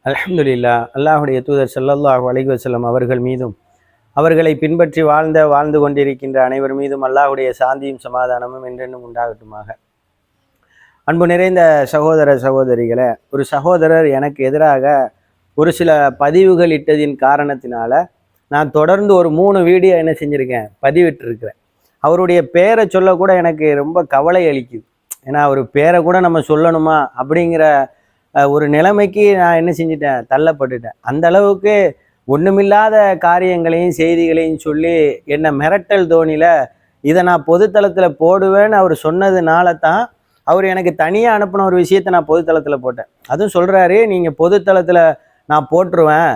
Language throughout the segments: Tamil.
அல்ஹம்துலில்லாஹ். அல்லாஹுடைய தூதர் ஸல்லல்லாஹு அலைஹி வஸல்லம் அவர்கள் மீதும் அவர்களை பின்பற்றி வாழ்ந்து கொண்டிருக்கின்ற அனைவர் மீதும் அல்லாஹுடைய சாந்தியும் சமாதானமும் என்றென்றும் உண்டாகட்டுமாக. அன்பு நிறைந்த சகோதர சகோதரிகளை, ஒரு சகோதரர் எனக்கு எதிராக ஒரு சில பதிவுகள் இட்டதின் காரணத்தினால நான் தொடர்ந்து ஒரு 3 வீடியோ என்ன செஞ்சுருக்கேன், பதிவிட்டிருக்கிறேன். அவருடைய பேரை சொல்லக்கூட எனக்கு ரொம்ப கவலை அளிக்குது. ஏன்னா அவர் பேரை கூட நம்ம சொல்லணுமா அப்படிங்கிற ஒரு நிலைமைக்கு நான் என்ன செஞ்சிட்டேன், தள்ளப்பட்டுட்டேன். அந்த அளவுக்கு ஒன்றுமில்லாத காரியங்களையும் செய்திகளையும் சொல்லி என்னை மிரட்டல் தோணியில் இதை நான் பொதுத்தளத்தில் போடுவேன்னு அவர் சொன்னதுனால தான் அவர் எனக்கு தனியாக அனுப்பின ஒரு விஷயத்தை நான் பொதுத்தளத்தில் போட்டேன். அதுவும் சொல்கிறாரு, நீங்கள் பொதுத்தளத்தில் நான் போட்டுருவேன்,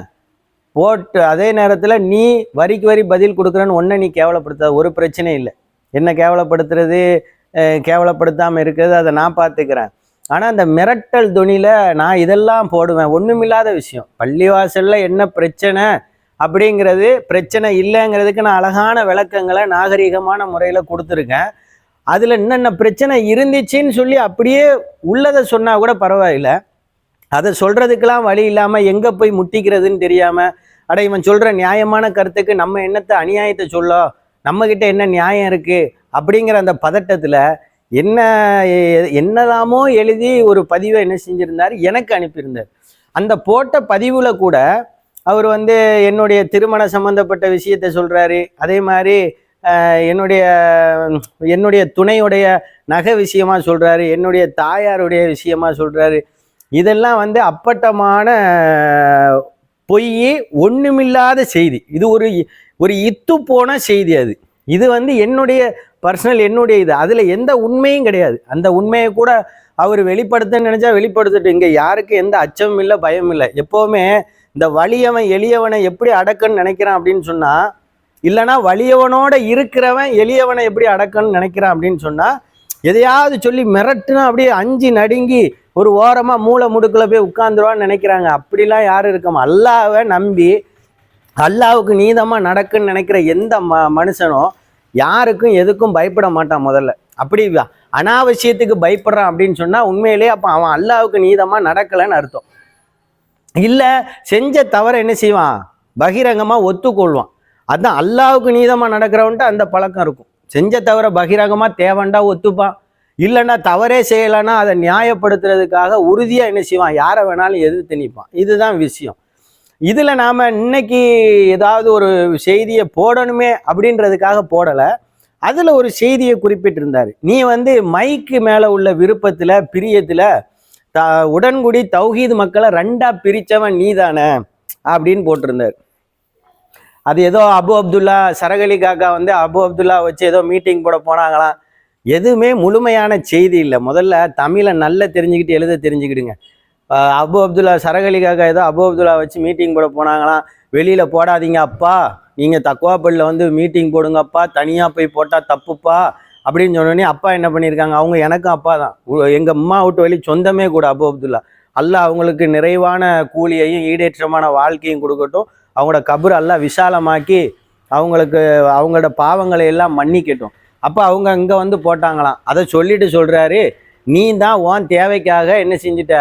போட்டு அதே நேரத்தில் நீ வரிக்கு வரி பதில் கொடுக்குறேன்னு ஒன்றை நீ கேவலப்படுத்தாத, ஒரு பிரச்சனை இல்லை. என்ன கேவலப்படுத்துறது, கேவலப்படுத்தாமல் இருக்கிறது அதை நான் பார்த்துக்கிறேன். ஆனால் அந்த மிரட்டல் துணியில் நான் இதெல்லாம் போடுவேன். ஒன்றுமில்லாத விஷயம். பள்ளிவாசலில் என்ன பிரச்சனை அப்படிங்கிறது, பிரச்சனை இல்லைங்கிறதுக்கு நான் அழகான விளக்கங்களை நாகரிகமான முறையில் கொடுத்துருக்கேன். அதில் என்னென்ன பிரச்சனை இருந்துச்சுன்னு சொல்லி அப்படியே உள்ளதை சொன்னால் கூட பரவாயில்லை. அதை சொல்கிறதுக்கெல்லாம் வழி இல்லாமல் எங்கே போய் முட்டிக்கிறதுன்னு தெரியாமல், அட இவன் சொல்கிற நியாயமான கருத்துக்கு நம்ம என்னத்தை அநியாயத்தை சொல்ல, நம்மக்கிட்ட என்ன நியாயம் இருக்குது அப்படிங்கிற அந்த பதட்டத்தில் என்னெல்லாமோ எழுதி ஒரு பதிவை என்ன செஞ்சுருந்தார், எனக்கு அனுப்பியிருந்தார். அந்த போட்ட பதிவில் கூட அவர் என்னுடைய திருமண சம்பந்தப்பட்ட விஷயத்தை சொல்கிறாரு. அதே மாதிரி என்னுடைய துணையுடைய நகை விஷயமா சொல்கிறாரு, என்னுடைய தாயாருடைய விஷயமா சொல்கிறாரு. இதெல்லாம் அப்பட்டமான பொய், ஒன்றுமில்லாத செய்தி. இது ஒரு இத்து போன செய்தி. இது என்னுடைய பர்சனல், என்னுடைய இது. அதில் எந்த உண்மையும் கிடையாது. அந்த உண்மையை கூட அவர் வெளிப்படுத்த நினைச்சா வெளிப்படுத்திட்டு, இங்கே யாருக்கு எந்த அச்சமும் இல்லை, பயம் இல்லை. எப்போவுமே இந்த வலியவன் எளியவனை எப்படி அடக்கன்னு நினைக்கிறான் அப்படின்னு சொன்னால், இல்லைனா வலியவனோட இருக்கிறவன் எளியவனை எப்படி அடக்கன்னு நினைக்கிறான் அப்படின்னு சொன்னால், எதையாவது சொல்லி மிரட்டுனா அப்படியே அஞ்சு நடுங்கி ஒரு ஓரமாக மூளை முடுக்கில் போய் உட்காந்துருவான்னு நினைக்கிறாங்க. அப்படிலாம் யாரும் இருக்கமா. அல்லாஹ்வை நம்பி அல்லாஹ்வுக்கு நீதமாக நடக்குன்னு நினைக்கிற எந்த மனுஷனோ யாருக்கும் எதுக்கும் பயப்பட மாட்டான். முதல்ல அப்படி அனாவசியத்துக்கு பயப்படுறான் அப்படின்னு சொன்னால் உண்மையிலேயே அப்போ அவன் அல்லாஹ்வுக்கு நீதமாக நடக்கலைன்னு அர்த்தம். இல்லை, செஞ்ச தவிர என்ன செய்வான், பகிரங்கமாக ஒத்துக்கொள்வான். அதுதான் அல்லாஹ்வுக்கு நீதமாக நடக்கிறவன்ட்டு அந்த பழக்கம் இருக்கும். செஞ்ச தவிர பகிரங்கமாக தேவண்டா ஒத்துப்பான். இல்லைன்னா தவறே செய்யலைன்னா அதை நியாயப்படுத்துறதுக்காக உறுதியாக என்ன செய்வான், யாரை வேணாலும் எதிர்த்து நிற்பான். இதுதான் விஷயம். இதில் நாம் இன்னைக்கு ஏதாவது ஒரு செய்தியை போடணுமே அப்படின்றதுக்காக போடலை. அதில் ஒரு செய்தியை குறிப்பிட்டிருந்தார். நீ மைக்கு மேலே உள்ள விருப்பத்தில், பிரியத்தில் உடன்குடி தௌஹீத் மக்களை 2ஆ பிரித்தவன் நீதானே அப்படின்னு போட்டிருந்தார். அது ஏதோ அபு அப்துல்லா சரகலி காக்கா அபு அப்துல்லா வச்சு ஏதோ மீட்டிங் போட போனாங்களாம். எதுவுமே முழுமையான செய்தி இல்லை. முதல்ல தமிழை நல்லா தெரிஞ்சுக்கிட்டு எழுத தெரிஞ்சுக்கிடுங்க. அபு அப்துல்லா சரகலி காக்கா ஏதோ அபு அப்துல்லா வச்சு மீட்டிங் போட போனாங்களாம். வெளியில் போடாதீங்க அப்பா, நீங்கள் தக்குவாப்பள்ளியில் மீட்டிங் போடுங்கப்பா, தனியாக போய் போட்டால் தப்புப்பா அப்படின்னு சொன்னோடனே அப்பா என்ன பண்ணியிருக்காங்க, அவங்க எனக்கும் அப்பா தான், எங்கள் அம்மா விட்டு வெளி சொந்தமே கூட அபு அப்துல்லா. அல்லாஹ் அவங்களுக்கு நிறைவான கூலியையும் ஈடேற்றமான வாழ்க்கையும் கொடுக்கட்டும். அவங்களோட கபர் அல்லாஹ் விசாலமாக்கி அவங்களுக்கு அவங்களோட பாவங்களை எல்லாம் மன்னிக்கட்டும். அப்போ அவங்க இங்கே போட்டாங்களாம். அதை சொல்லிட்டு சொல்கிறாரு, நீ தான் உன் தேவைக்காக என்ன செஞ்சிட்ட,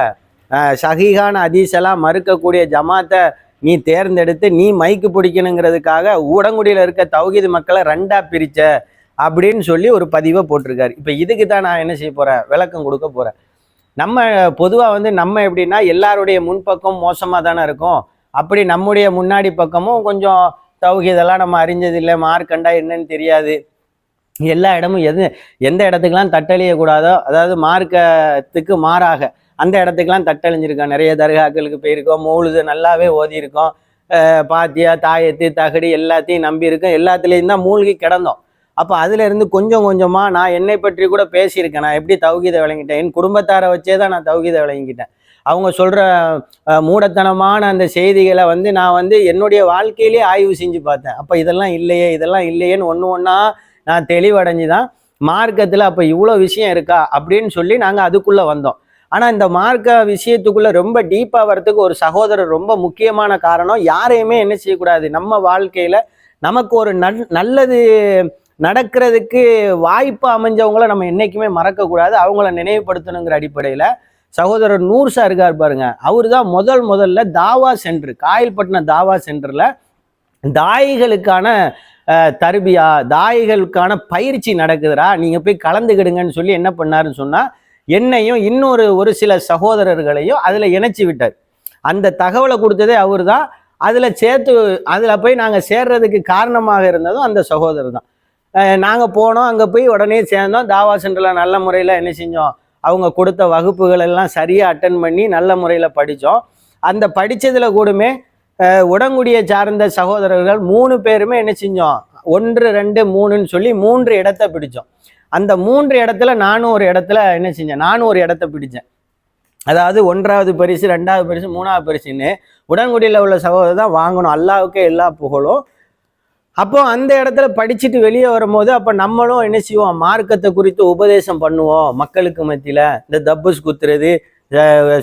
சஹீஹான ஹதீஸெல்லாம் மறுக்கக்கூடிய ஜமாத்தை நீ தேர்ந்தெடுத்து நீ மைக்கு பிடிக்கணுங்கிறதுக்காக ஊடங்குடியில் இருக்க தௌஹீத் மக்களை 2ஆ பிரித்த அப்படின்னு சொல்லி ஒரு பதிவை போட்டிருக்காரு. இப்போ இதுக்கு தான் நான் என்ன செய்ய போகிறேன், விளக்கம் கொடுக்க போகிறேன். நம்ம பொதுவாக நம்ம எப்படின்னா, எல்லாருடைய முன்பக்கம் மோசமாக தானே இருக்கும். அப்படி நம்முடைய முன்னாடி பக்கமும் கொஞ்சம் தௌஹீதெல்லாம் நம்ம அறிஞ்சதில்லை, மார்க்கண்டா என்னன்னு தெரியாது. எல்லா இடமும் எந்த இடத்துக்கெல்லாம் தட்டழியக்கூடாதோ, அதாவது மார்க்கத்துக்கு மாறாக அந்த இடத்துக்கெல்லாம் தட்டழிஞ்சிருக்கோம். நிறைய தர்காக்களுக்கு போயிருக்கோம், மௌலுது நல்லாவே ஓதியிருக்கோம், பாத்தியா தாயத்து தகடி எல்லாத்தையும் நம்பியிருக்கோம், எல்லாத்துலேயும் தான் மூழ்கி கிடந்தோம். அப்போ அதுலேருந்து கொஞ்சம் கொஞ்சமாக நான் என்னை பற்றி கூட பேசியிருக்கேன். நான் எப்படி தௌஹீதை விளங்கிட்டேன், என் குடும்பத்தாரை வச்சே தான் நான் தௌஹீதை விளங்கிக்கிட்டேன். அவங்க சொல்கிற மூடத்தனமான அந்த செய்திகளை நான் என்னுடைய வாழ்க்கையிலே ஆய்வு செஞ்சு பார்த்தேன். அப்போ இதெல்லாம் இல்லையேன்னு ஒன்று ஒன்றா நான் தெளிவடைஞ்சு தான் மார்க்கத்தில் அப்போ இவ்வளோ விஷயம் இருக்கா அப்படின்னு சொல்லி நாங்கள் அதுக்குள்ளே வந்தோம். ஆனால் இந்த மார்க்க விஷயத்துக்குள்ளே ரொம்ப டீப்பாக வரத்துக்கு ஒரு சகோதரர் ரொம்ப முக்கியமான காரணம். யாரையுமே என்ன செய்யக்கூடாது, நம்ம வாழ்க்கையில் நமக்கு ஒரு நல்லது நடக்கிறதுக்கு வாய்ப்பு அமைஞ்சவங்கள நம்ம என்றைக்குமே மறக்கக்கூடாது, அவங்கள நினைவுபடுத்தணுங்கிற அடிப்படையில் சகோதரர் நூர் சார் இருக்கார் பாருங்க, அவர் தான் முதல்ல தாவா சென்டர், காயல்பட்டினம் தாவா சென்டர்ல தாயிகளுக்கான தர்பியா, தாயிகளுக்கான பயிற்சி நடக்குதுடா, நீங்க போய் கலந்துக்கிடுங்கன்னு சொல்லி என்ன பண்ணாருன்னு சொன்னா என்னையும் ஒரு சில சகோதரர்களையும் அதுல இணைச்சி விட்டார். அந்த தகவலை கொடுத்ததே அவர் தான். அதுல சேர்த்து அதுல போய் நாங்க சேர்றதுக்கு காரணமாக இருந்ததும் அந்த சகோதரர் தான். நாங்க போனோம், அங்க போய் உடனே சேர்ந்தோம். தாவா சென்டர்ல நல்ல முறையில என்ன செஞ்சோம், அவங்க கொடுத்த வகுப்புகள் எல்லாம் சரியா அட்டன் பண்ணி நல்ல முறையில படித்தோம். அந்த படிச்சதுல கூடமே உடங்குடியை சார்ந்த சகோதரர்கள் 3 பேருமே என்ன செஞ்சோம், 1 2 3ன்னு சொல்லி 3 இடத்த பிடிச்சோம். அந்த 3 இடத்துல நானும் ஒரு இடத்துல என்ன செஞ்சேன், நானும் ஒரு இடத்த பிடிச்சேன். அதாவது 1வது பரிசு, 2வது பரிசு, 3வது பரிசுன்னு உடன்குடியில் உள்ள சகோதரர் தான் வாங்கணும். அல்லாவுக்கே எல்லா புகழும். அப்போ அந்த இடத்துல படிச்சுட்டு வெளியே வரும்போது அப்போ நம்மளும் என்ன செய்வோம், மார்க்கத்தை குறித்து உபதேசம் பண்ணுவோம் மக்களுக்கு மத்தியில். இந்த தப்புஸ் குத்துறது,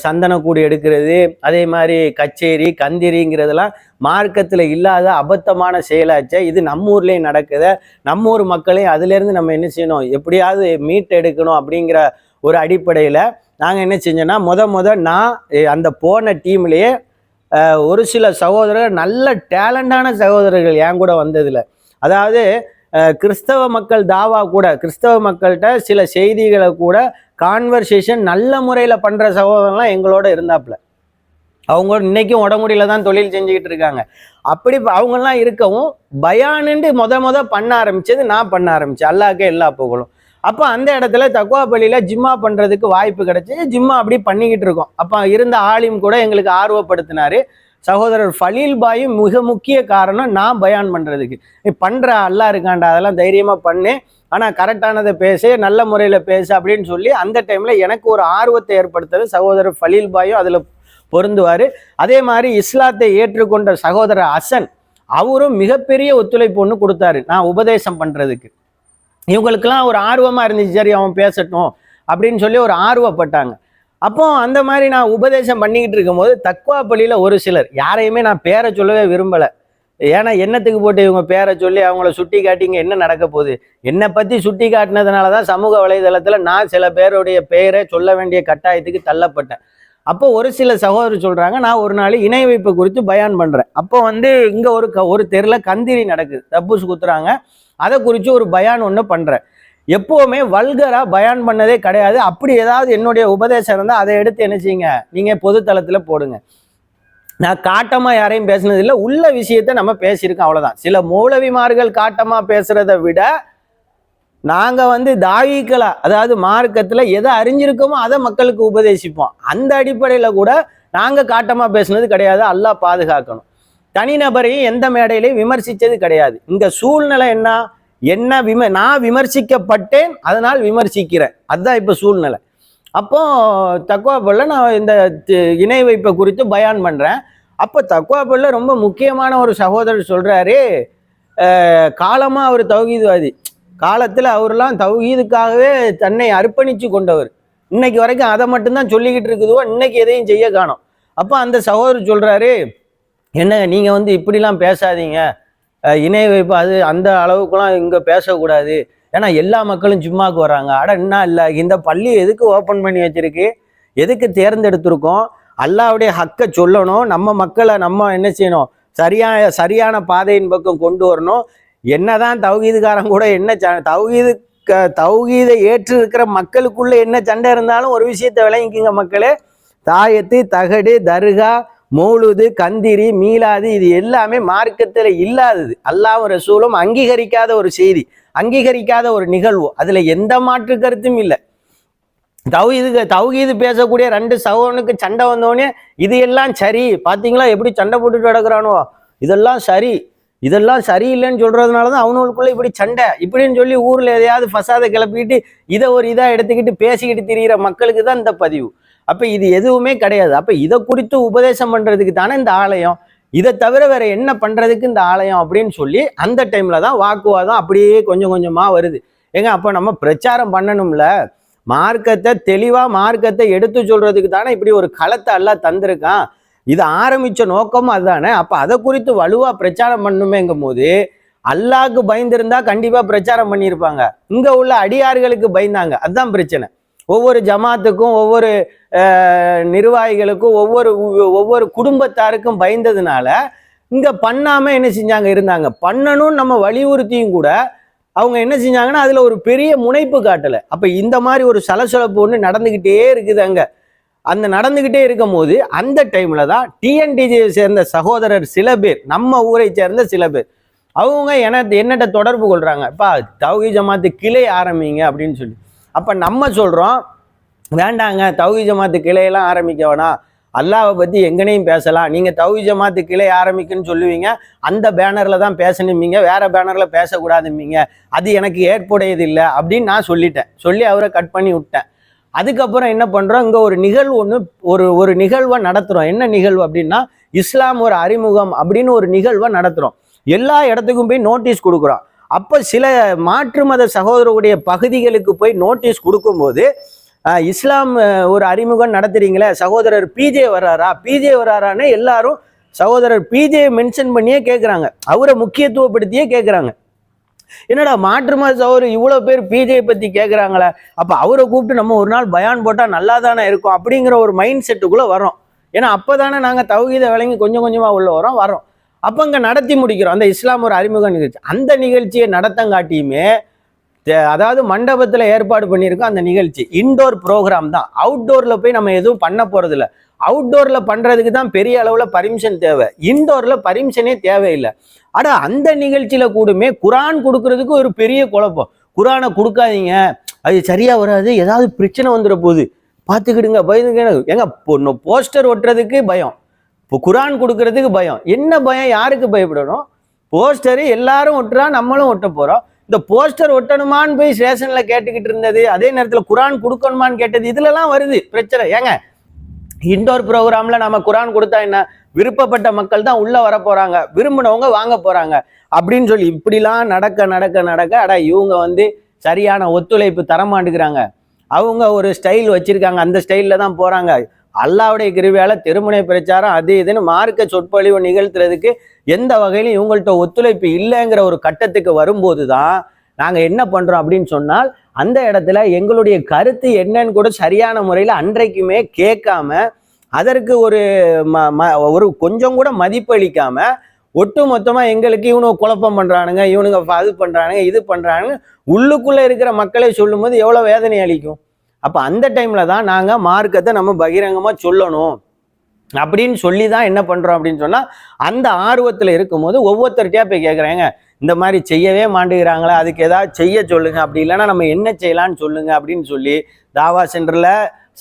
சந்தனக்கூடு எடுக்கிறது, அதே மாதிரி கச்சேரி கந்திரிங்கிறதெல்லாம் மார்க்கத்தில் இல்லாத அபத்தமான செயலாச்சே. இது நம்ம ஊர்லேயும் நடக்குது. நம்ம ஊர் மக்களையும் அதுலேருந்து நம்ம என்ன செய்யணும், எப்படியாவது மீட் எடுக்கணும் அப்படிங்கிற ஒரு அடிப்படையில் நாங்கள் என்ன செஞ்சோன்னா நான் அந்த போன டீம்லேயே ஒரு சில சகோதரர்கள், நல்ல டேலண்டான சகோதரர்கள் என் கூட வந்ததில். அதாவது கிறிஸ்தவ மக்கள் தாவா கூட, கிறிஸ்தவ மக்கள்கிட்ட சில செய்திகளை கூட கான்வர்சேஷன் நல்ல முறையில் பண்ணுற சகோதரர்லாம் எங்களோட இருந்தாப்புல. அவங்க இன்னைக்கும் உடம்புடியில் தான் தொழில் செஞ்சுக்கிட்டு இருக்காங்க. அப்படி அவங்கெல்லாம் இருக்கவும் பயானுண்டு பண்ண ஆரம்பிச்சது நான் பண்ண ஆரம்பித்தேன். அல்லாஹ்க்கே எல்லா புகழும். அப்போ அந்த இடத்துல தக்வா பள்ளியில் ஜிம்மா பண்ணுறதுக்கு வாய்ப்பு கிடைச்சி ஜிம்மா அப்படி பண்ணிக்கிட்டு இருக்கோம். அப்போ இருந்த ஆலிம் கூட எங்களுக்கு ஆர்வப்படுத்தினார். சகோதரர் ஃபலீல் பாயும் மிக முக்கிய காரணம் நான் பயான் பண்ணுறதுக்கு. நீ பண்ணுற அல்லா இருக்காண்டா, அதெல்லாம் தைரியமாக பண்ணு, ஆனால் கரெக்டானதை பேசு, நல்ல முறையில் பேசு அப்படின்னு சொல்லி அந்த டைமில் எனக்கு ஒரு ஆர்வத்தை ஏற்படுத்துறது சகோதரர் ஃபலீல் பாயும் அதில் பொருந்துவார். அதே மாதிரி இஸ்லாத்தை ஏற்றுக்கொண்ட சகோதரர் ஹசன் அவரும் மிகப்பெரிய ஒத்துழைப்பு ஒன்று கொடுத்தாரு நான் உபதேசம் பண்ணுறதுக்கு. இவங்களுக்கெல்லாம் ஒரு ஆர்வமாக இருந்துச்சு, சரி அவன் பேசட்டும் அப்படின்னு சொல்லி ஒரு ஆர்வப்பட்டாங்க. அப்போ அந்த மாதிரி நான் உபதேசம் பண்ணிக்கிட்டு இருக்கும்போது தக்வா பள்ளியில் ஒரு சிலர், யாரையுமே நான் பேரை சொல்லவே விரும்பலை, ஏன்னா என்னத்துக்கு போட்டு இவங்க பேரை சொல்லி அவங்கள சுட்டி காட்டிங்க என்ன நடக்க போகுது. என்னை பற்றி சுட்டி காட்டினதுனால தான் சமூக வலைதளத்தில் நான் சில பேருடைய பெயரை சொல்ல வேண்டிய கட்டாயத்துக்கு தள்ளப்பட்டேன். அப்போ ஒரு சில சகோதரர் சொல்கிறாங்க, நான் ஒரு நாள் இணை வைப்பு குறித்து பயான் பண்ணுறேன். அப்போ இங்கே ஒரு தெருவில் கந்திரி நடக்குது, தப்புஸ் குத்துறாங்க, அதை குறித்து ஒரு பயான் ஒன்று பண்ணுறேன். எப்போவுமே வல்கராக பயான் பண்ணதே கிடையாது. அப்படி ஏதாவது என்னுடைய உபதேசம் இருந்தால் அதை எடுத்து என்ன செய்யுங்க, நீங்கள் பொதுத்தளத்தில் போடுங்க. நான் காட்டமாக யாரையும் பேசினதில்லை, உள்ள விஷயத்த நம்ம பேசியிருக்கோம், அவ்வளோதான். சில மௌலவிமார்கள் காட்டமாக பேசுகிறத விட நாங்கள் தாயிகளா, அதாவது மார்க்கத்தில் எதை அறிஞ்சிருக்கோமோ அதை மக்களுக்கு உபதேசிப்போம். அந்த அடிப்படையில் கூட நாங்கள் காட்டமாக பேசுனது கிடையாது. அல்லாஹ் பாதுகாக்கணும். தனிநபரையும் எந்த மேடையிலையும் விமர்சித்தது கிடையாது. இங்கே சூழ்நிலை நான் விமர்சிக்கப்பட்டேன், அதனால் விமர்சிக்கிறேன், அதுதான் இப்போ சூழ்நிலை. அப்போ தக்வா பள்ளியில் நான் இந்த இணை வைப்பை குறித்து பயான் பண்ணுறேன். அப்போ தக்வா பள்ளியில் ரொம்ப முக்கியமான ஒரு சகோதரர் சொல்கிறாரு, காலமாக அவர் தௌஹீத்வாதி, காலத்தில் அவரெல்லாம் தௌஹீதுக்காகவே தன்னை அர்ப்பணித்து கொண்டவர், இன்னைக்கு வரைக்கும் அதை மட்டும்தான் சொல்லிக்கிட்டு இருக்குதுவோ, இன்னைக்கு எதையும் செய்ய காணோம். அப்போ அந்த சகோதரர் சொல்கிறாரு, என்னங்க நீங்கள் இப்படிலாம் பேசாதீங்க, இணை வைப்பு அது அந்த அளவுக்குலாம் இங்கே பேசக்கூடாது, ஏன்னா எல்லா மக்களும் ஜும்மாவுக்கு வர்றாங்க. என்ன இல்லை, இந்த பள்ளி எதுக்கு ஓப்பன் பண்ணி வச்சிருக்கு, எதுக்கு தேர்ந்தெடுத்திருக்கோம், அல்லாவுடைய ஹக்கை சொல்லணும், நம்ம மக்களை நம்ம என்ன செய்யணும், சரியான பாதையின் பக்கம் கொண்டு வரணும். என்னதான் தௌஹீதுக்காரன் கூட என்ன தௌஹீதை ஏற்று இருக்கிற மக்களுக்குள்ள என்ன சண்டை இருந்தாலும் ஒரு விஷயத்தை விளங்கிக்குங்க மக்களே, தாயத்து, தகடு, தர்கா, மௌலுது, கந்திரி, மீலாது, இது எல்லாமே மார்க்கத்தில் இல்லாதது, அல்லாஹ்வும் ரசூலும் அங்கீகரிக்காத ஒரு செய்தி, அங்கீகரிக்காத ஒரு நிகழ்வு, அதுல எந்த மாற்று கருத்தும் இல்லை. தௌஹீது பேசக்கூடிய 2 சகோதரனுக்கு சண்டை வந்தோடனே இது எல்லாம் சரி, பார்த்தீங்களா எப்படி சண்டை போட்டுட்டு கிடக்குறானோ, இதெல்லாம் சரியில்லைன்னு சொல்றதுனால தான் அவனுக்குள்ள இப்படி சண்டை இப்படின்னு சொல்லி ஊர்ல எதையாவது ஃபசாதை கிளப்பிட்டு இதை ஒரு இதாக எடுத்துக்கிட்டு பேசிக்கிட்டு திரிகிற மக்களுக்கு தான் இந்த பதிவு. அப்ப இது எதுவுமே கிடையாது. அப்ப இதை குறித்து உபதேசம் பண்றதுக்கு தானே இந்த ஆலயம், இதை தவிர வேற என்ன பண்றதுக்கு இந்த ஆலயம் அப்படின்னு சொல்லி அந்த டைம்ல தான் வாக்குவாதம் அப்படியே கொஞ்சம் கொஞ்சமா வருது. ஏங்க அப்ப நம்ம பிரச்சாரம் பண்ணணும்ல, மார்க்கத்தை தெளிவா மார்க்கத்தை எடுத்து சொல்றதுக்கு தானே இப்படி ஒரு களத்தை எல்லாம் தந்திருக்கான். இது ஆரம்பிச்ச நோக்கமும் அதுதானே. அப்ப அதை குறித்து வலுவா பிரச்சாரம் பண்ணுமேங்கும் போது அல்லாஹ்க்கு பயந்திருந்தா கண்டிப்பா பிரச்சாரம் பண்ணியிருப்பாங்க. இங்க உள்ள அடியார்களுக்கு பயந்தாங்க, அதுதான் பிரச்சனை. ஒவ்வொரு ஜமாத்துக்கும் ஒவ்வொரு நிர்வாகிகளுக்கும் ஒவ்வொரு குடும்பத்தாருக்கும் பயந்ததுனால இங்க பண்ணாம என்ன செஞ்சாங்க இருந்தாங்க. பண்ணணும்னு நம்ம வலியுறுத்தியும் கூட அவங்க என்ன செஞ்சாங்கன்னா அதுல ஒரு பெரிய முனைப்பு காட்டல. அப்ப இந்த மாதிரி ஒரு சலசலப்பு ஒண்ணு நடந்துகிட்டே இருக்குது அங்க. அந்த நடந்துகிட்டே இருக்கும் போது அந்த டைம்ல தான் டிஎன்டிஜியை சேர்ந்த சகோதரர் சில பேர், நம்ம ஊரை சேர்ந்த சில பேர், அவங்க என்னட்ட தொடர்பு கொள்றாங்க, அப்பா தௌஹீத் ஜமாத்து கிளை ஆரம்பிங்க அப்படின்னு சொல்லி. அப்ப நம்ம சொல்றோம் வேண்டாங்க, தௌஹீத் ஜமாத்து கிளையெல்லாம் ஆரம்பிக்க வேணாம், அல்லாவை பத்தி எங்கனையும் பேசலாம், நீங்க தௌஹீத் ஜமாத்து கிளை ஆரம்பிக்குன்னு சொல்லுவீங்க, அந்த பேனர்ல தான் பேசணுமீங்க, வேற பேனர்ல பேசக்கூடாதுமீங்க, அது எனக்கு ஏற்புடையது இல்லை அப்படின்னு நான் சொல்லிட்டேன். சொல்லி அவரை கட் பண்ணி விட்டேன். அதுக்கப்புறம் என்ன பண்றோம், இங்க ஒரு நிகழ்வு ஒன்று ஒரு நிகழ்வை நடத்துறோம். என்ன நிகழ்வு அப்படின்னா இஸ்லாம் ஒரு அறிமுகம் அப்படின்னு ஒரு நிகழ்வை நடத்துறோம். எல்லா இடத்துக்கும் போய் நோட்டீஸ் கொடுக்குறோம். அப்ப சில மாற்று மத சகோதரருடைய பகுதிகளுக்கு போய் நோட்டீஸ் கொடுக்கும்போது இஸ்லாம் ஒரு அறிமுகம் நடத்துறீங்களே, சகோதரர் பிஜே வர்றாரான்னு எல்லாரும் சகோதரர் பிஜே மென்ஷன் பண்ணியே கேட்குறாங்க, அவரை முக்கியத்துவப்படுத்தியே கேட்குறாங்க. என்னடா மாற்று மத சகோதரர் இவ்வளோ பேர் பிஜே பற்றி கேட்குறாங்களே, அப்போ அவரை கூப்பிட்டு நம்ம ஒரு நாள் பயான் போட்டால் நல்லா தானே இருக்கும் அப்படிங்கிற ஒரு மைண்ட் செட்டுக்குள்ளே வரோம். ஏன்னா அப்போ தானே நாங்கள் தௌஹீத விளங்கி கொஞ்சம் கொஞ்சமாக உள்ள வரோம். அப்போ இங்கே நடத்தி முடிக்கிறோம் அந்த இஸ்லாம் ஒரு அறிமுக நிகழ்ச்சி. அந்த நிகழ்ச்சியை நடத்தங்காட்டியுமே, அதாவது மண்டபத்தில் ஏற்பாடு பண்ணியிருக்கோம் அந்த நிகழ்ச்சி, இன்டோர் ப்ரோக்ராம் தான், அவுட்டோரில் போய் நம்ம எதுவும் பண்ண போகிறதில்ல. அவுட்டோரில் பண்ணுறதுக்கு தான் பெரிய அளவில் பர்மிஷன் தேவை, இன்டோரில் பர்மிஷனே தேவையில்லை. ஆனா அந்த நிகழ்ச்சியில கூடமே குரான் கொடுக்கறதுக்கு ஒரு பெரிய குழப்பம். குரானை கொடுக்காதீங்க, அது சரியா வராது, ஏதாவது பிரச்சனை வந்துட போகுது, பார்த்துக்கிடுங்க, பயந்துங்க. ஏங்க போஸ்டர் ஒட்டுறதுக்கு பயம், இப்போ குரான் கொடுக்கறதுக்கு பயம். என்ன பயம், யாருக்கு பயப்படணும்? போஸ்டரு எல்லாரும் ஒட்டுறா, நம்மளும் ஒட்ட போறோம். இந்த போஸ்டர் ஒட்டணுமான்னு போய் ஸ்டேஷன்ல கேட்டுக்கிட்டு இருந்தது, அதே நேரத்தில் குரான் கொடுக்கணுமான்னு கேட்டது, இதுலலாம் வருது பிரச்சனை. ஏங்க இன்டோர் ப்ரோக்ராம்ல நம்ம குரான் கொடுத்தா என்ன, விருப்பப்பட்ட மக்கள் தான் உள்ள வர போறாங்க, விரும்பினவங்க வாங்க போறாங்க அப்படின்னு சொல்லி இப்படிலாம் நடக்க அடா இவங்க சரியான ஒத்துழைப்பு தரமாட்டுக்கிறாங்க. அவங்க ஒரு ஸ்டைல் வச்சிருக்காங்க, அந்த ஸ்டைல்ல தான் போறாங்க. அல்லாவுடைய கிருபையால திருமுனை பிரச்சாரம் அது இதுன்னு மார்க்க சொற்பொழிவு நிகழ்த்துறதுக்கு எந்த வகையிலும் இவங்கள்ட்ட ஒத்துழைப்பு இல்லைங்கிற ஒரு கட்டத்துக்கு வரும்போது தான் நாங்கள் என்ன பண்ணுறோம் அப்படின்னு சொன்னால், அந்த இடத்துல எங்களுடைய கருத்து என்னன்னு கூட சரியான முறையில் அன்றைக்குமே கேட்காம, அதற்கு ஒரு கொஞ்சம் கூட மதிப்பளிக்காம, ஒட்டு மொத்தமாக எங்களுக்கு இவனுங்க குழப்பம் பண்ணுறானுங்க, இவனுங்க அது பண்ணுறானுங்க, இது பண்ணுறானுங்க, உள்ளுக்குள்ளே இருக்கிற மக்களை சொல்லும் போது எவ்வளோ வேதனை அளிக்கும். அப்போ அந்த டைமில் தான் நாங்கள் மார்க்கத்தை நம்ம பகிரங்கமாக சொல்லணும் அப்படின்னு சொல்லி தான் என்ன பண்ணுறோம் அப்படின்னு சொன்னால், அந்த ஆர்வத்தில் இருக்கும்போது ஒவ்வொருத்தர்கிட்டயா போய் கேட்குறேங்க, இந்த மாதிரி செய்யவே மாட்டேங்கிறாங்களா, அதுக்கு ஏதாவது செய்ய சொல்லுங்க, அப்படி இல்லைன்னா நம்ம என்ன செய்யலான்னு சொல்லுங்க அப்படின்னு சொல்லி தாவா சென்டரில்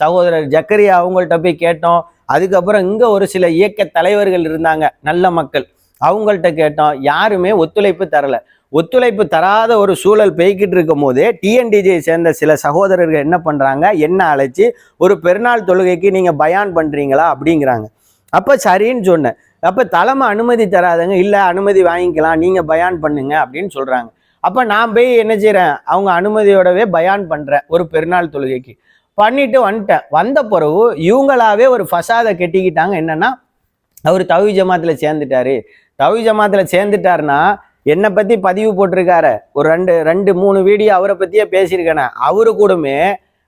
சகோதரர் ஜக்கரியா அவங்கள்ட்ட போய் கேட்டோம். அதுக்கப்புறம் இங்கே ஒரு சில இயக்க தலைவர்கள் இருந்தாங்க, நல்ல மக்கள், அவங்கள்ட்ட கேட்டோம். யாருமே ஒத்துழைப்பு தரலை. ஒத்துழைப்பு தராத ஒரு சூழல் பெய்கிட்டு இருக்கும் போதே டிஎன்டிஜியை சேர்ந்த சில சகோதரர்கள் என்ன பண்ணுறாங்க, என்ன அழைச்சி ஒரு பெருநாள் தொழுகைக்கு நீங்கள் பயான் பண்ணுறீங்களா அப்படிங்கிறாங்க. அப்போ சரின்னு சொன்னேன். அப்போ தலைமை அனுமதி தராதங்க, இல்லை அனுமதி வாங்கிக்கலாம், நீங்கள் பயான் பண்ணுங்க அப்படின்னு சொல்கிறாங்க. அப்போ நான் போய் என்ன செய்கிறேன், அவங்க அனுமதியோடவே பயான் பண்ணுறேன் ஒரு பெருநாள் தொழுகைக்கு. பண்ணிட்டு வந்துட்டேன். வந்த பிறகு இவங்களாவே ஒரு ஃபசாதை கெட்டிக்கிட்டாங்க. என்னன்னா, அவர் தௌஹீத் ஜமாத்தில் சேர்ந்துட்டாரு. தௌஹீத் ஜமாத்தில் சேர்ந்துட்டாருன்னா என்னை பற்றி பதிவு போட்டிருக்காரு, ஒரு ரெண்டு மூணு வீடியோ அவரை பற்றியே பேசியிருக்கேனே,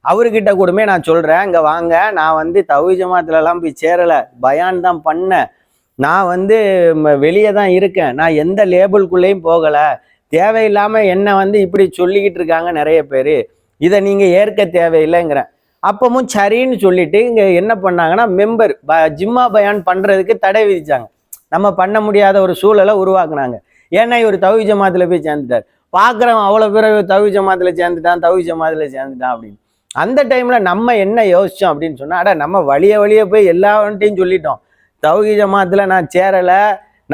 அவர்கிட்ட கூடமே நான் சொல்கிறேன், இங்கே வாங்க, நான் தௌஹீத் ஜமாத்துலலாம் போய் சேரலை, பயான் தான் பண்ணேன், நான் வெளியே தான் இருக்கேன், நான் எந்த லேபிள்குள்ளேயும் போகலை, தேவையில்லாமல் என்னை இப்படி சொல்லிக்கிட்டு இருக்காங்க நிறைய பேர், இதை நீங்கள் ஏற்க தேவையில்லைங்கிறேன். அப்பவும் சரின்னு சொல்லிட்டு இங்கே என்ன பண்ணாங்கன்னா, மெம்பர் ஜிம்மா பயான் பண்ணுறதுக்கு தடை விதிச்சாங்க. நம்ம பண்ண முடியாத ஒரு சூழலை உருவாக்குனாங்க. ஏன்னா இவர் தௌஹீத் ஜமாத்தில் போய் சேர்ந்துட்டார், பார்க்குறவன் அவ்வளோ பேர் தௌஹீத் ஜமாத்தில் சேர்ந்துட்டான் அப்படின்னு. அந்த டைமில் நம்ம என்ன யோசித்தோம் அப்படின்னு சொன்னால், அட நம்ம வழிய போய் எல்லாவன்ட்டையும் சொல்லிட்டோம், தௌஹீத் ஜமாத்தில் நான் சேரலை,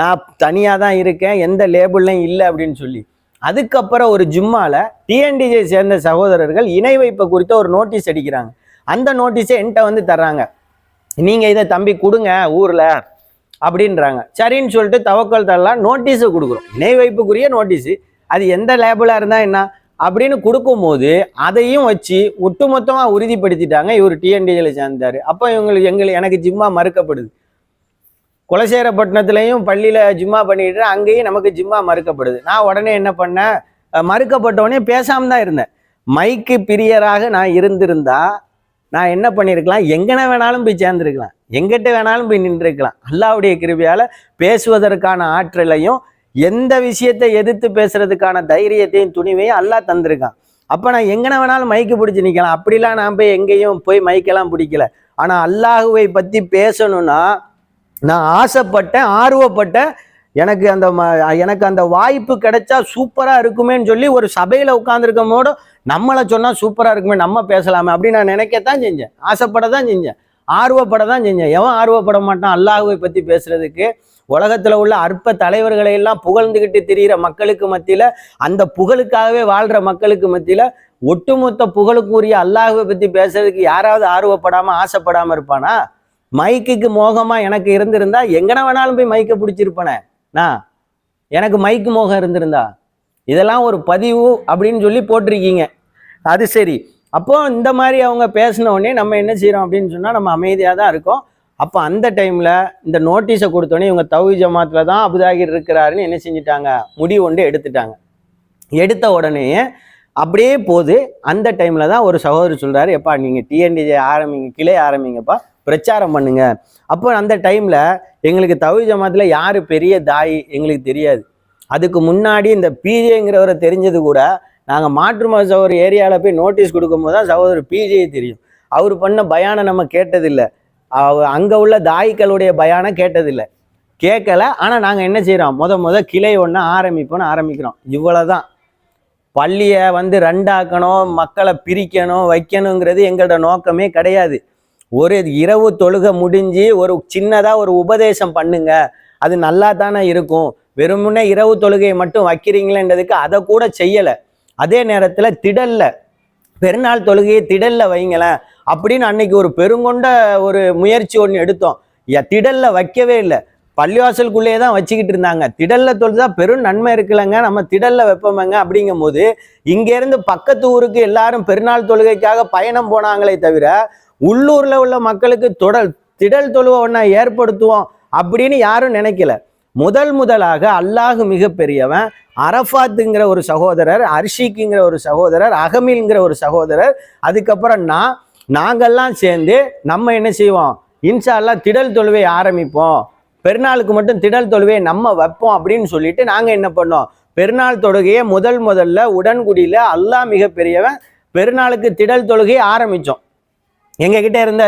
நான் தனியாக தான் இருக்கேன், எந்த லேபிள்லையும் இல்லை அப்படின்னு சொல்லி. அதுக்கப்புறம் ஒரு ஜும்மாவில் டிஎன்டிஜியை சேர்ந்த சகோதரர்கள் இணை வைப்பை குறித்த ஒரு நோட்டீஸ் அடிக்கிறாங்க. அந்த நோட்டீஸை என்கிட்ட தர்றாங்க, நீங்கள் இதை தம்பி கொடுங்க ஊரில் அப்படின்றாங்க. சரின்னு சொல்லிட்டு தவக்கல் தரலாம் நோட்டீஸை கொடுக்குறோம், இணை வைப்புக்குரிய நோட்டீஸு, அது எந்த லேபிளாக இருந்தால் என்ன அப்படின்னு கொடுக்கும்போது அதையும் வச்சு ஒட்டுமொத்தமாக உறுதிப்படுத்திட்டாங்க இவர் டிஎன்டிஜியில் சேர்ந்தார். அப்போ எனக்கு ஜிம்மா மறுக்கப்படுது. குலசேரப்பட்டினத்துலையும் பள்ளியில் ஜிம்மா பண்ணிட்டு அங்கேயும் நமக்கு ஜிம்மா மறுக்கப்படுது. நான் உடனே என்ன பண்ணேன், மறுக்கப்பட்டவொடனே பேசாமல் தான் இருந்தேன். மைக்கு பிரியராக நான் இருந்திருந்தா நான் என்ன பண்ணியிருக்கலாம், எங்கன வேணாலும் போய் சேர்ந்துருக்கலாம், எங்கிட்ட வேணாலும் போய் நின்றுருக்கலாம். அல்லாஹ்வுடைய கிருபையால் பேசுவதற்கான ஆற்றலையும் எந்த விஷயத்தை எதிர்த்து பேசுறதுக்கான தைரியத்தையும் துணிவையும் அல்லாஹ் தந்திருக்கான். அப்போ நான் எங்கன வேணாலும் மைக்கு பிடிச்சி நிற்கலாம். அப்படிலாம் நான் போய் எங்கேயும் போய் மைக்கெல்லாம் பிடிக்கல. ஆனால் அல்லாஹுவை பற்றி பேசணும்னா நான் ஆசைப்பட்டேன், ஆர்வப்பட்டேன். எனக்கு அந்த வாய்ப்பு கிடைச்சா சூப்பராக இருக்குமேன்னு சொல்லி ஒரு சபையில் உட்காந்துருக்கும் போது நம்மளை சொன்னால் சூப்பராக இருக்குமே, நம்ம பேசலாமே அப்படின்னு நான் நினைக்கத்தான் செஞ்சேன், ஆசைப்பட தான் செஞ்சேன், ஆர்வப்பட தான் செஞ்சேன். எவன் ஆர்வப்பட மாட்டான் அல்லாஹுவை பற்றி பேசுறதுக்கு? உலகத்தில் உள்ள அற்ப தலைவர்களை எல்லாம் புகழ்ந்துக்கிட்டு திரிகிற மக்களுக்கு மத்தியில், அந்த புகழுக்காகவே வாழ்கிற மக்களுக்கு மத்தியில் ஒட்டுமொத்த புகழுக்குரிய அல்லாஹுவை பற்றி பேசுறதுக்கு யாராவது ஆர்வப்படாமல் ஆசைப்படாமல் இருப்பானா? மைக்குக்கு மோகமாக எனக்கு இருந்திருந்தா எங்கன வேணாலும் போய் மைக்கை பிடிச்சிருப்பேனே. நான் எனக்கு மைக்கு மோகம் இருந்திருந்தா இதெல்லாம் ஒரு பதிவு அப்படின்னு சொல்லி போட்டிருக்கீங்க. அது சரி. அப்போ இந்த மாதிரி அவங்க பேசின உடனே நம்ம என்ன செய்கிறோம் அப்படின்னு சொன்னால் நம்ம அமைதியாக தான் இருக்கோம். அப்போ அந்த டைமில் இந்த நோட்டீஸை கொடுத்தோடனே இவங்க தௌஹீத் ஜமாத்தில் தான் அபுதாகிர் இருக்கிறாருன்னு என்ன செஞ்சிட்டாங்க, முடிவு ஒன்று எடுத்துட்டாங்க. எடுத்த உடனே அப்படியே போது அந்த டைமில் தான் ஒரு சகோதரர் சொல்கிறாரு, எப்பா நீங்கள் டிஎன்டிஜே ஆரம்பிங்க, கிளை ஆரம்பிங்கப்பா, பிரச்சாரம் பண்ணுங்க. அப்போ அந்த டைமில் எங்களுக்கு தௌஹீத் ஜமாத்தில் யார் பெரிய தாய் எங்களுக்கு தெரியாது. அதுக்கு முன்னாடி இந்த பிஜேங்கிறவரை தெரிஞ்சது கூட நாங்கள் மாற்று மத சகோதரர் ஏரியாவில் போய் நோட்டீஸ் கொடுக்கும்போது தான் சகோதரர் பிஜே தெரியும். அவர் பண்ண பயானை நம்ம கேட்டதில்லை, அங்கே உள்ள தாய்களுடைய பயானை கேட்டதில்லை, கேட்கலை. ஆனால் நாங்கள் என்ன செய்கிறோம், முத கிளை ஒன்று ஆரம்பிப்போன்னு ஆரம்பிக்கிறோம். இவ்வளோதான். பள்ளியை ரெண்டாக்கணும், மக்களை பிரிக்கணும் வைக்கணுங்கிறது எங்களோட நோக்கமே கிடையாது. ஒரு இரவு தொழுகை முடிஞ்சு ஒரு சின்னதாக ஒரு உபதேசம் பண்ணுங்க, அது நல்லா தானே இருக்கும். வெறுமுன்னே இரவு தொழுகையை மட்டும் வைக்கிறீங்களேன்றதுக்கு அதை கூட செய்யலை. அதே நேரத்தில் திடல்ல பெருநாள் தொழுகையை திடல்ல வைங்களேன் அப்படின்னு அன்னைக்கு ஒரு பெருங்கொண்ட ஒரு முயற்சி ஒன்று எடுத்தோம். திடல்ல வைக்கவே இல்லை, பள்ளிவாசலுக்குள்ளேயே தான் வச்சுக்கிட்டு இருந்தாங்க. திடல்ல தொழுதா பெரும் நன்மை இருக்குல்லங்க, நம்ம திடல்ல வைப்போமங்க. அப்படிங்கும் போது இங்கேருந்து பக்கத்து ஊருக்கு எல்லாரும் பெருநாள் தொழுகைக்காக பயணம் போனாங்களே தவிர உள்ளூரில் உள்ள மக்களுக்கு திடல் தொழுவை ஒன்றா ஏற்படுத்துவோம் அப்படின்னு யாரும் நினைக்கல. முதலாக அல்லாஹ் மிக பெரியவன், அரஃபாத்துங்கிற ஒரு சகோதரர், அர்ஷிக்குங்கிற ஒரு சகோதரர், அகமில்ங்கிற ஒரு சகோதரர், அதுக்கப்புறம் நாங்கள்லாம் சேர்ந்து நம்ம என்ன செய்வோம், இன்ஷா அல்லாஹ் திடல் தொழுவை ஆரம்பிப்போம், பெருநாளுக்கு மட்டும் திடல் தொழுவையை நம்ம வைப்போம் அப்படின்னு சொல்லிட்டு நாங்கள் என்ன பண்ணோம், பெருநாள் தொழுகையை முதல்ல உடன்குடியில் அல்லாஹ் மிக பெரியவன் பெருநாளுக்கு திடல் தொழுகையை ஆரம்பித்தோம். எங்ககிட்ட இருந்த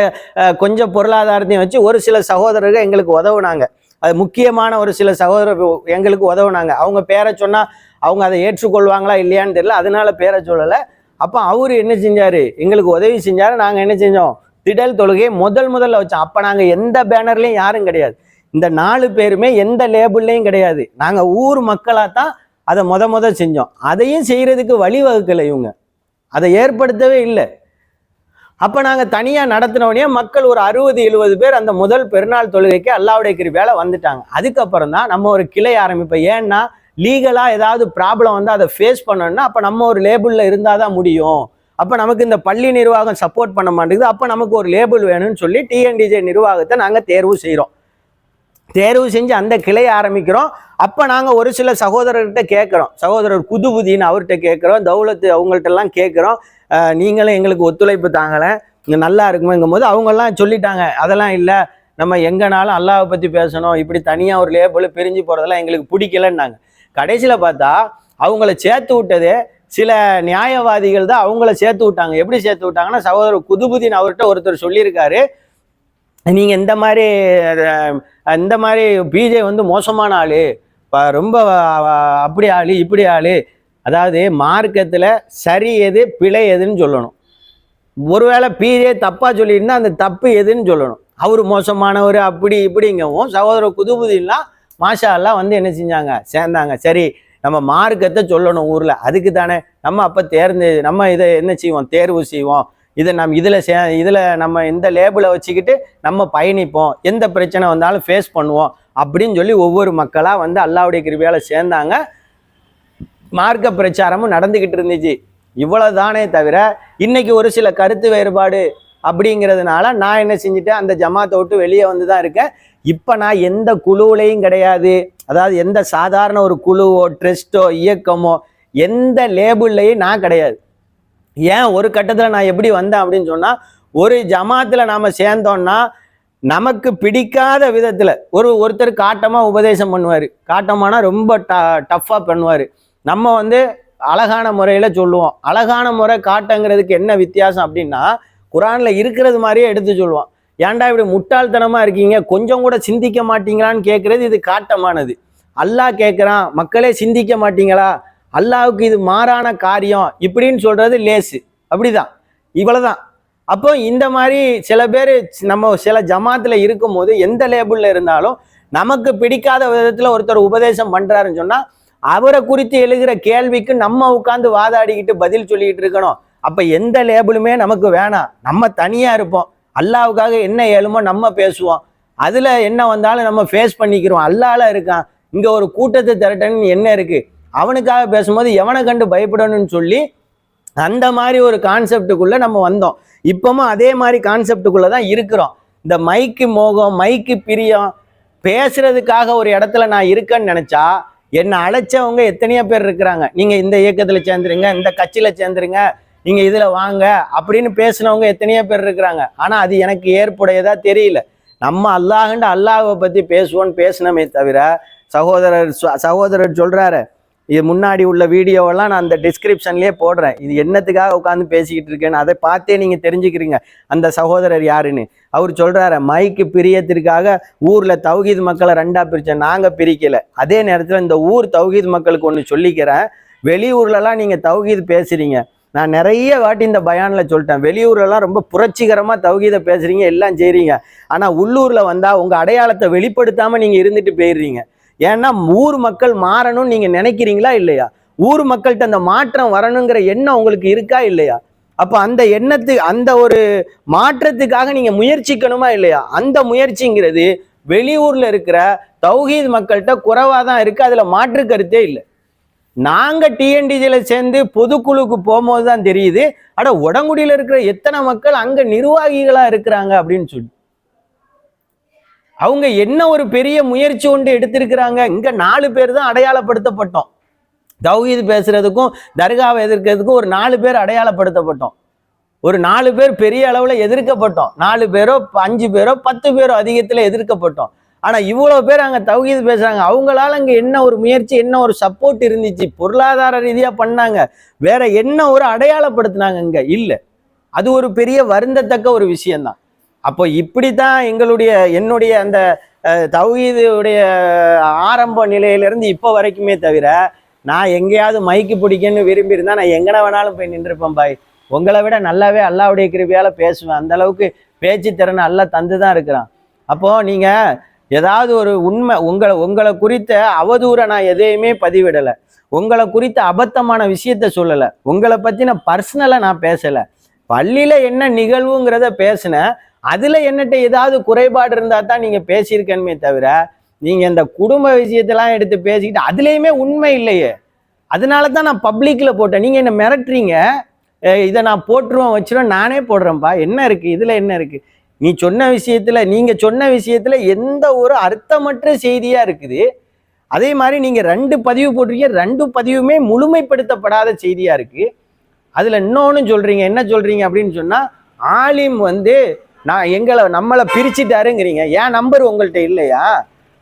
கொஞ்சம் பொருளாதாரத்தையும் வச்சு ஒரு சில சகோதரர்கள் எங்களுக்கு உதவுனாங்க. அது முக்கியமான ஒரு சில சகோதரர்கள் எங்களுக்கு உதவுனாங்க. அவங்க பேரை சொன்னால் அவங்க அதை ஏற்றுக்கொள்வாங்களா இல்லையான்னு தெரியல, அதனால பேரை சொல்லலை. அப்போ அவர் என்ன செஞ்சார், எங்களுக்கு உதவி செஞ்சார். நாங்கள் என்ன செஞ்சோம், திடல் தொழுகையை முதல்ல வச்சோம். அப்போ நாங்கள் எந்த பேனர்லையும் யாரும் கிடையாது, இந்த 4 பேருமே எந்த லேபிள்லையும் கிடையாது. நாங்கள் ஊர் மக்களாக தான் அதை முத செஞ்சோம். அதையும் செய்கிறதுக்கு வழிவகுக்கலை இவங்க, அதை ஏற்படுத்தவே இல்லை. அப்போ நாங்கள் தனியாக நடத்தினோடனே மக்கள் ஒரு 60-70 பேர் அந்த முதல் பெருநாள் தொழுகைக்கு அல்லாஹ்வுடைய கிருபையால வந்துட்டாங்க. அதுக்கப்புறம் தான் நம்ம ஒரு கிளை ஆரம்பிப்போம். ஏன்னா லீகலாக ஏதாவது ப்ராப்ளம் வந்து அதை ஃபேஸ் பண்ணணும்னா அப்போ நம்ம ஒரு லேபிளில் இருந்தால் தான் முடியும். அப்போ நமக்கு இந்த பள்ளி நிர்வாகம் சப்போர்ட் பண்ண மாட்டேங்குது, அப்போ நமக்கு ஒரு லேபிள் வேணும்னு சொல்லி டிஎன்டிஜே நிர்வாகத்தை நாங்கள் தேர்வு செய்கிறோம். தேர்வு செஞ்சு அந்த கிளையை ஆரம்பிக்கிறோம். அப்போ நாங்கள் ஒரு சில சகோதரர்கிட்ட கேட்குறோம், சகோதரர் குதுபுதீன் அவர்கிட்ட கேட்குறோம், தௌலத்து அவங்கள்ட்டெல்லாம் கேட்குறோம், நீங்களும் எங்களுக்கு ஒத்துழைப்பு தாங்கலை, இங்கே நல்லா இருக்குமேங்கும் போது அவங்கெல்லாம் சொல்லிட்டாங்க, அதெல்லாம் இல்லை, நம்ம எங்கேனாலும் அல்லாஹ்வை பற்றி பேசணும், இப்படி தனியாக ஒரு லேபிள் பிரிஞ்சு போகிறதெல்லாம் எங்களுக்கு பிடிக்கலன்னாங்க. கடைசியில் பார்த்தா அவங்கள சேர்த்து விட்டதே சில நியாயவாதிகள் தான் அவங்கள சேர்த்து விட்டாங்க. எப்படி சேர்த்து விட்டாங்கன்னா, சகோதரர் குதுபுதீன் அவர்கிட்ட ஒருத்தர் சொல்லியிருக்காரு, நீங்கள் இந்த மாதிரி பிஜே மோசமான ஆள், ரொம்ப அப்படி ஆள் இப்படி ஆள், அதாவது மார்க்கத்தில் சரி எது பிழை எதுன்னு சொல்லணும். ஒருவேளை பிஜே தப்பாக சொல்லியிருந்தால் அந்த தப்பு எதுன்னு சொல்லணும். அவர் மோசமானவர் அப்படி இப்படிங்கவும் சகோதரர் குதுபுதீன்லாம் மாஷா அல்லாஹ் என்ன செஞ்சாங்க, சேர்ந்தாங்க. சரி நம்ம மார்க்கத்தை சொல்லணும் ஊரில், அதுக்கு தானே நம்ம அப்போ நம்ம இதை என்ன செய்வோம், தேர்வு செய்வோம், இதை இதில் நம்ம இந்த லேபிளை வச்சுக்கிட்டு நம்ம பயணிப்போம், எந்த பிரச்சனை வந்தாலும் ஃபேஸ் பண்ணுவோம் அப்படின்னு சொல்லி ஒவ்வொரு மக்களாக அல்லாஹ்வுடைய கிருபையால் சேர்ந்தாங்க. மார்க்க பிரச்சாரமும் நடந்துக்கிட்டு இருந்துச்சு. இவ்வளவுதானே தவிர இன்னைக்கு ஒரு சில கருத்து வேறுபாடு அப்படிங்கிறதுனால நான் என்ன செஞ்சுட்டேன், அந்த ஜமாத்தை விட்டு வெளியே வந்து தான் இருக்கேன். இப்போ நான் எந்த குழுவிலையும் கிடையாது, அதாவது எந்த சாதாரண ஒரு குழுவோ ட்ரஸ்ட்டோ இயக்கமோ எந்த லேபிள்லையும் நான் கிடையாது. ஏன் ஒரு கட்டத்தில் நான் எப்படி வந்தேன் அப்படின்னு சொன்னால், ஒரு ஜமாத்தில் நாம் சேர்ந்தோம்னா நமக்கு பிடிக்காத விதத்தில் ஒருத்தர் காட்டமாக உபதேசம் பண்ணுவார். காட்டமானா ரொம்ப டஃப்பாக பண்ணுவார். நம்ம வந்து அழகான முறையில் சொல்லுவோம். அழகான முறை காட்டங்கிறதுக்கு என்ன வித்தியாசம் அப்படின்னா, குரானில் இருக்கிறது மாதிரியே எடுத்து சொல்லுவோம். ஏன்டா இப்படி முட்டாள்தனமாக இருக்கீங்க, கொஞ்சம் கூட சிந்திக்க மாட்டீங்களான்னு கேட்குறது இது காட்டமானது. அல்லாஹ் கேட்குறான், மக்களே சிந்திக்க மாட்டீங்களா, அல்லாஹ்வுக்கு இது மாறான காரியம் இப்படின்னு சொல்கிறது லேசு. அப்படிதான், இவ்வளோதான். அப்போ இந்த மாதிரி சில பேர் நம்ம சில ஜமாத்தில் இருக்கும்போது எந்த லேபிளில் இருந்தாலும் நமக்கு பிடிக்காத விதத்தில் ஒருத்தர் உபதேசம் பண்ணுறாருன்னு சொன்னால் அவரை குறித்து எழுகிற கேள்விக்கு நம்ம உட்காந்து வாதாடிக்கிட்டு பதில் சொல்லிக்கிட்டு இருக்கணும். அப்போ எந்த லேபிளுமே நமக்கு வேணாம். நம்ம தனியாக இருப்போம். அல்லாவுக்காக என்ன ஏழுமோ நம்ம பேசுவோம். அதில் என்ன வந்தாலும் நம்ம ஃபேஸ் பண்ணிக்கிறோம். அல்லால இருக்கான், இங்கே ஒரு கூட்டத்தை திரட்டணும்னு என்ன இருக்குது, அவனுக்காக பேசும்போது எவனை கண்டு பயப்படணும்னு சொல்லி அந்த மாதிரி ஒரு கான்செப்டுக்குள்ளே நம்ம வந்தோம். இப்போவும் அதே மாதிரி கான்செப்டுக்குள்ளே தான் இருக்கிறோம். இந்த மைக்கு மோகம், மைக்கு பிரியம், பேசுறதுக்காக ஒரு இடத்துல நான் இருக்கேன்னு நினச்சா என்னை அழைச்சவங்க எத்தனையோ பேர் இருக்கிறாங்க. நீங்கள் இந்த இயக்கத்தில் சேர்ந்துருங்க, இந்த கட்சியில் சேர்ந்துருங்க, நீங்கள் இதில் வாங்க அப்படின்னு பேசினவங்க எத்தனையோ பேர் இருக்கிறாங்க. ஆனால் அது எனக்கு ஏற்புடையதா தெரியல. நம்ம அல்லாஹ்ண்டு அல்லாஹ்வை பற்றி பேசுவோன்னு பேசினமே தவிர, சகோதரர் சொல்கிறாரு, இது முன்னாடி உள்ள வீடியோவெல்லாம் நான் அந்த டிஸ்கிரிப்ஷன்லேயே போடுறேன். இது என்னத்துக்காக உட்காந்து பேசிக்கிட்டு இருக்கேன்னு அதை பார்த்தே நீங்கள் தெரிஞ்சுக்கிறீங்க அந்த சகோதரர் யாருன்னு. அவர் சொல்கிறாரு, மைக்கு பிரியத்திற்காக ஊரில் தௌஹீத் மக்களை ரெண்டாக பிரித்தேன். நாங்கள் பிரிக்கலை. அதே நேரத்தில் இந்த ஊர் தௌஹீத் மக்களுக்கு ஒன்று சொல்லிக்கிறேன். வெளியூர்லலாம் நீங்கள் தௌஹீத் பேசுகிறீங்க. நான் நிறைய வாட்டி இந்த பயானில் சொல்லிட்டேன். வெளியூர்லலாம் ரொம்ப புரட்சிகரமாக தௌஹீதை பேசுகிறீங்க, எல்லாம் செய்கிறீங்க. ஆனால் உள்ளூரில் வந்தால் உங்கள் அடையாளத்தை வெளிப்படுத்தாமல் நீங்கள் இருந்துட்டு போயிடுறீங்க. ஏன்னா ஊர் மக்கள் மாறணும்னு நீங்க நினைக்கிறீங்களா இல்லையா? ஊர் மக்கள்கிட்ட அந்த மாற்றம் வரணுங்கிற எண்ணம் உங்களுக்கு இருக்கா இல்லையா? அப்ப அந்த அந்த ஒரு மாற்றத்துக்காக நீங்க முயற்சிக்கணுமா இல்லையா? அந்த முயற்சிங்கிறது வெளியூர்ல இருக்கிற தௌஹீத் மக்கள்கிட்ட குறைவா தான் இருக்கு. அதுல மாற்று கருத்தே இல்லை. நாங்க டிஎன்டிஜில சேர்ந்து பொதுக்குழுக்கு போகும்போது தான் தெரியுது, அட உடங்குடியில இருக்கிற எத்தனை மக்கள் அங்க நிர்வாகிகளா இருக்கிறாங்க அப்படின்னு சொல்லி. அவங்க என்ன ஒரு பெரிய முயற்சி ஒன்று எடுத்திருக்கிறாங்க. இங்க 4 பேர் தான் அடையாளப்படுத்தப்பட்டோம். தௌஹீத் பேசுறதுக்கும் தர்காவை எதிர்க்கிறதுக்கும் ஒரு 4 பேர் அடையாளப்படுத்தப்பட்டோம். ஒரு 4 பேர் பெரிய அளவுல எதிர்க்கப்பட்டோம். 4 பேரோ 5 பேரோ 10 பேரோ அதிகத்துல எதிர்க்கப்பட்டோம். ஆனா இவ்வளவு பேர் அங்க தௌஹீத் பேசுறாங்க. அவங்களால அங்க என்ன ஒரு முயற்சி, என்ன ஒரு சப்போர்ட் இருந்துச்சு? பொருளாதார ரீதியா பண்ணாங்க, வேற என்ன ஒரு அடையாளப்படுத்தினாங்க? இங்க இல்லை. அது ஒரு பெரிய வருந்தத்தக்க ஒரு விஷயம்தான். அப்போ இப்படித்தான் என்னுடைய அந்த தௌஹீதுடைய ஆரம்ப நிலையிலிருந்து இப்போ வரைக்குமே தவிர, நான் எங்கேயாவது மைக்கு பிடிக்கன்னு விரும்பி இருந்தால் நான் எங்கன வேணாலும் போய் நின்றுப்பேன் பாய். உங்களை விட நல்லாவே அல்லாவுடைய கிருபையால பேசுவேன். அந்த அளவுக்கு பேச்சு திறனை அல்லா தந்து தான் இருக்கிறான். அப்போ நீங்க ஏதாவது ஒரு உண்மை, உங்களை குறித்த அவதூறை நான் எதையுமே பதிவிடலை. உங்களை குறித்த அபத்தமான விஷயத்த சொல்லலை. உங்களை பற்றின பர்சனலாக நான் பேசலை. பள்ளியில் என்ன நிகழ்வுங்கிறத பேசினேன். அதுல என்னட்ட ஏதாவது குறைபாடு இருந்தா தான் நீங்க பேசியிருக்கணுமே தவிர, நீங்க இந்த குடும்ப விஷயத்தெல்லாம் எடுத்து பேசிக்கிட்டு அதுலேயுமே உண்மை இல்லையே. அதனால தான் நான் பப்ளிக்ல போட்டேன். நீங்க என்ன மிரட்டுறீங்க, இதை நான் போட்டுருவேன் வச்சிருவேன். நானே போடுறேன்ப்பா, என்ன இருக்கு இதுல, என்ன இருக்கு? நீங்க சொன்ன விஷயத்துல எந்த ஒரு அர்த்தமற்ற செய்தியா இருக்குது. அதே மாதிரி நீங்க 2 பதிவு போட்டிருக்கீங்க, 2 பதிவுமே முழுமைப்படுத்தப்படாத செய்தியா இருக்கு. அதுல இன்னொன்னு சொல்றீங்க, என்ன சொல்றீங்க அப்படின்னு சொன்னா, ஆலிம் வந்து நம்மளை பிரிச்சுட்டாருங்கிறீங்க. ஏன் நம்பர் உங்கள்கிட்ட இல்லையா?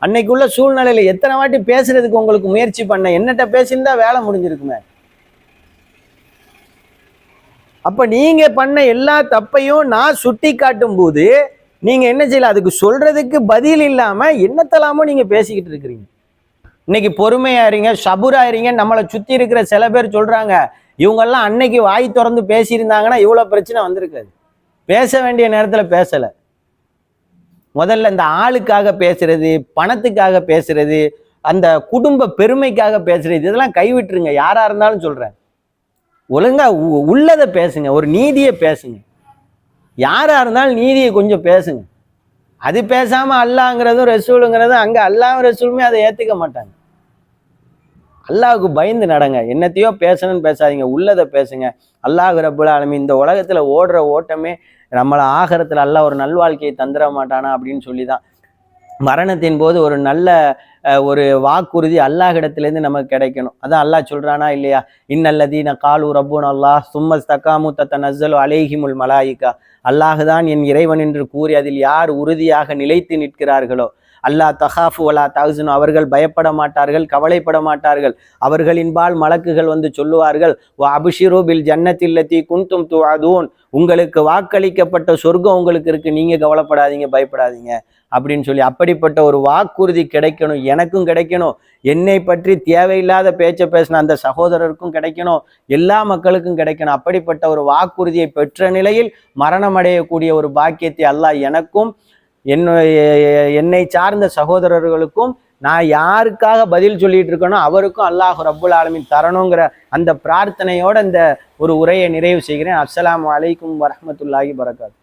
அன்னைக்குள்ள சூழ்நிலையில எத்தனை வாட்டி பேசுறதுக்கு உங்களுக்கு முயற்சி பண்ண, என்னட்ட பேசியிருந்தா வேலை முடிஞ்சிருக்குமே. அப்ப நீங்க பண்ண எல்லா தப்பையும் நான் சுட்டி காட்டும் போது நீங்க என்ன செய்யல, அதுக்கு சொல்றதுக்கு பதில் இல்லாம என்னத்தெல்லாமோ நீங்க பேசிக்கிட்டு இருக்கிறீங்க. இன்னைக்கு பொறுமையா இருங்க, சபுரா இருங்க. நம்மளை சுத்தி இருக்கிற சில பேர் சொல்றாங்க, இவங்கெல்லாம் அன்னைக்கு வாய் திறந்து பேசியிருந்தாங்கன்னா இவ்வளவு பிரச்சனை வந்திருக்காது. பேச வேண்டிய நேரத்தில் பேசலை. முதல்ல இந்த ஆளுக்காக பேசுறது, பணத்துக்காக பேசுறது, அந்த குடும்ப பெருமைக்காக பேசுறது, இதெல்லாம் கைவிட்டுருங்க. யாரா இருந்தாலும் சொல்றேன், ஒழுங்கா உள்ளதை பேசுங்க, ஒரு நீதியை பேசுங்க. யாரா இருந்தாலும் நீதியை கொஞ்சம் பேசுங்க. அது பேசாம அல்லாங்கிறதும் ரசூலுங்கிறதும், அங்க அல்லாஹ் ரசூலுமே அதை ஏத்துக்க மாட்டாங்க. அல்லாஹ்வுக்கு பயந்து நடங்க. என்னத்தையோ பேசணும்னு பேசாதீங்க, உள்ளதை பேசுங்க. அல்லாஹ் ரப்புல் ஆலமீன் இந்த உலகத்துல ஓடுற ஓட்டமே நம்மளை ஆகரத்துல அல்லாஹ் ஒரு நல்வாழ்க்கையை தந்துட மாட்டானா அப்படின்னு சொல்லி தான். மரணத்தின் போது ஒரு நல்ல ஒரு வாக்குறுதி அல்லாஹ்விடத்திலேருந்து நமக்கு கிடைக்கணும். அதான் அல்லாஹ் சொல்றானா இல்லையா? இன்னல்லதீன காலு ரப்புன அல்லாஹ் சும்மஸ்தகாமு தத்தனஸ்ஸலு அலைஹிமுல் மலாயிகா. அல்லாஹுதான் என் இறைவன் என்று கூறி அதில் யார் உறுதியாக நிலைத்து நிற்கிறார்களோ, அல்லாஹ் தஹாஃபு வலா தஹ்சனு, அவர்கள் பயப்பட மாட்டார்கள், கவலைப்பட மாட்டார்கள். அவர்களின்பால் மலக்குகள் வந்து சொல்லுவார்கள், வ அப்ஷிரு பில் ஜன்னத்தில்லதி குன்தும் துஅதூன், உங்களுக்கு வாக்களிக்கப்பட்ட சொர்க்கம் உங்களுக்கு இருக்கு, நீங்க கவலைப்படாதீங்க, பயப்படாதீங்க அப்படின்னு சொல்லி. அப்படிப்பட்ட ஒரு வாக்குறுதி கிடைக்கணும், எனக்கும் கிடைக்கணும், என்னை பற்றி தேவையில்லாத பேச்சை பேசின அந்த சகோதரருக்கும் கிடைக்கணும், எல்லா மக்களுக்கும் கிடைக்கணும். அப்படிப்பட்ட ஒரு வாக்குறுதியை பெற்ற நிலையில் மரணம் அடையக்கூடிய ஒரு பாக்கியத்தை அல்லாஹ் எனக்கும் என்னை சார்ந்த சகோதரர்களுக்கும் நான் யாருக்காக பதில் சொல்லிட்டு இருக்கேனோ அவருக்கும் அல்லாஹ் ரப்புல் ஆலமீன் தரணுங்கிற அந்த பிரார்த்தனையோட இந்த ஒரு உரையை நிறைவு செய்கிறேன். அஸ்ஸலாமு அலைக்கும் வரஹ்மத்துல்லாஹி வரகாத்துஹு.